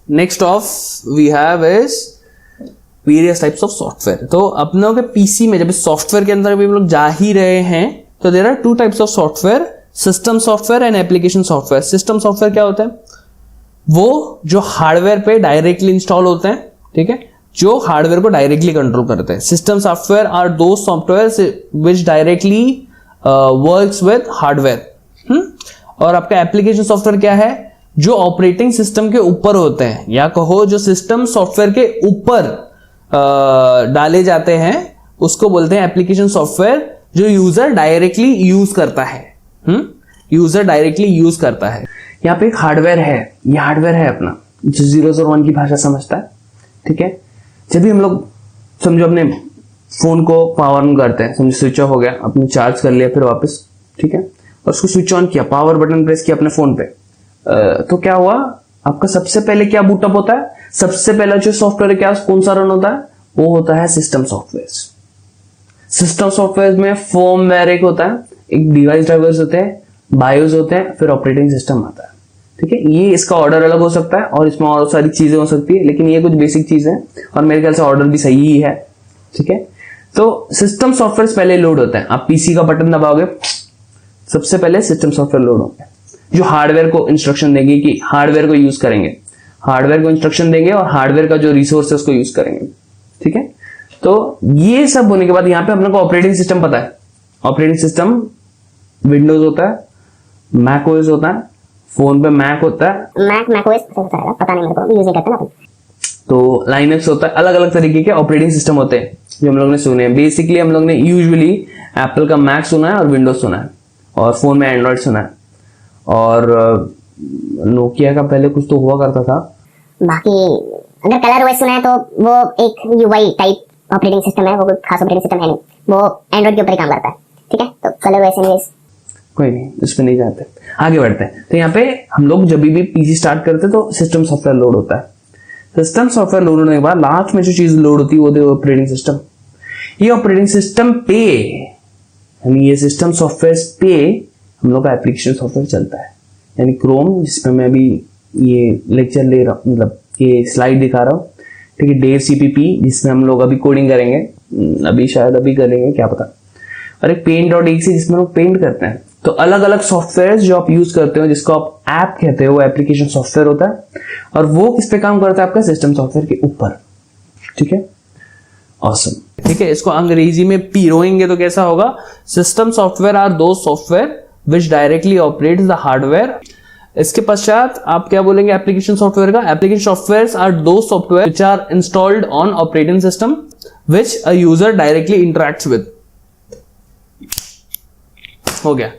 Next of we have is various types of software. तो अपनों के पीसी में जब सॉफ्टवेयर के अंदर भी हम लोग जा ही रहे हैं तो there are two types of software, system software and application software. System software क्या होता है? वो जो हार्डवेयर पे डायरेक्टली इंस्टॉल होते हैं, ठीक है, जो हार्डवेयर को डायरेक्टली कंट्रोल करते हैं। System software are to software which directly works with hardware. और आपका एप्लीकेशन सॉफ्टवेयर क्या है? जो ऑपरेटिंग सिस्टम के ऊपर होते हैं, या कहो जो सिस्टम सॉफ्टवेयर के ऊपर डाले जाते हैं, उसको बोलते हैं एप्लीकेशन सॉफ्टवेयर, जो यूजर डायरेक्टली यूज करता है। यूजर डायरेक्टली यूज करता है। यहाँ पे एक हार्डवेयर है, ये हार्डवेयर है अपना, जो 0 और 1 की भाषा समझता है, ठीक है। जब भी हम लोग समझो अपने फोन को पावर ऑन करते हैं, समझो स्विच ऑफ हो गया, अपने चार्ज कर लिया फिर वापस, ठीक है, और उसको स्विच ऑन किया, पावर बटन प्रेस किया अपने फोन पे, तो क्या हुआ? आपका सबसे पहले क्या बूटअप होता है? सबसे पहला जो सॉफ्टवेयर क्या कौन सा रन होता है? वो होता है सिस्टम सॉफ्टवेयर। सिस्टम सॉफ्टवेयर में फर्मवेयर एक होता है, एक डिवाइस ड्राइवर्स होते हैं, बायोस होते हैं, फिर ऑपरेटिंग सिस्टम आता है, ठीक है। ये इसका ऑर्डर अलग हो सकता है और इसमें और सारी चीजें हो सकती है, लेकिन ये कुछ बेसिक चीजें हैं और मेरे ख्याल से ऑर्डर भी सही ही है, ठीक है। तो सिस्टम सॉफ्टवेयर पहले लोड होता है। आप पीसी का बटन दबाओगे, सबसे पहले सिस्टम सॉफ्टवेयर लोड होंगे, जो हार्डवेयर को इंस्ट्रक्शन देंगे कि हार्डवेयर को यूज करेंगे, हार्डवेयर को इंस्ट्रक्शन देंगे और हार्डवेयर का जो रिसोर्स है उसको यूज करेंगे, ठीक है। तो ये सब होने के बाद यहाँ पे अपने को ऑपरेटिंग सिस्टम पता है। ऑपरेटिंग सिस्टम विंडोज होता है, मैक ओएस होता है, फोन पे मैक होता है, मैक ओएस पता नहीं मेरे को, यूज नहीं करते ना। तो लाइनक्स होता है। अलग अलग तरीके के ऑपरेटिंग सिस्टम होते हैं जो हम लोग ने सुने हैं। बेसिकली हम लोग ने यूजुअली एप्पल का मैक सुना है और विंडोज सुना है, और फोन में एंड्रॉइड सुना है, और नोकिया का पहले कुछ तो हुआ करता था। बाकी अगर कलर ओएस सुना है तो वो एक यूआई टाइप ऑपरेटिंग सिस्टम है, वो कोई खास ऑपरेटिंग सिस्टम है नहीं, वो एंड्रॉइड के ऊपर ही काम करता है, ठीक है। तो कलर ओएस एनीवेज कोई नहीं, उस पर नहीं जाते, आगे बढ़ते हैं। तो यहाँ पे हम लोग जब भी पीसी स्टार्ट करते हैं तो सिस्टम सॉफ्टवेयर लोड होता है। सिस्टम सॉफ्टवेयर लोड होने के बाद लास्ट में जो चीज लोड होती है वो ऑपरेटिंग सिस्टम। ये ऑपरेटिंग सिस्टम पे, यानी ये सिस्टम सॉफ्टवेयर पे हम लोग का एप्लीकेशन सॉफ्टवेयर चलता है, यानी क्रोम, जिसमें मैं अभी ये लेक्चर ले रहा हूँ, मतलब ये स्लाइड दिखा रहा हूँ, ठीक है। डेव सीपीपी, जिसमें हम लोग अभी कोडिंग करेंगे, अभी शायद अभी करेंगे, क्या पता। और एक paint.exe जिसमें लोग पेंट करते हैं। तो अलग अलग सॉफ्टवेयर जो आप यूज करते हो, जिसको आप ऐप कहते हो, वो एप्लीकेशन सॉफ्टवेयर होता है, और वो किस पे काम करता है? आपका सिस्टम सॉफ्टवेयर के ऊपर, ठीक है। ऑसम, ठीक है। इसको अंग्रेजी में पिरोएंगे तो कैसा होगा? System software are to software which directly operates the hardware. इसके पश्चात आप क्या बोलेंगे एप्लीकेशन सॉफ्टवेयर का? Application software are to software which are installed on operating system which a user directly interacts with. हो गया।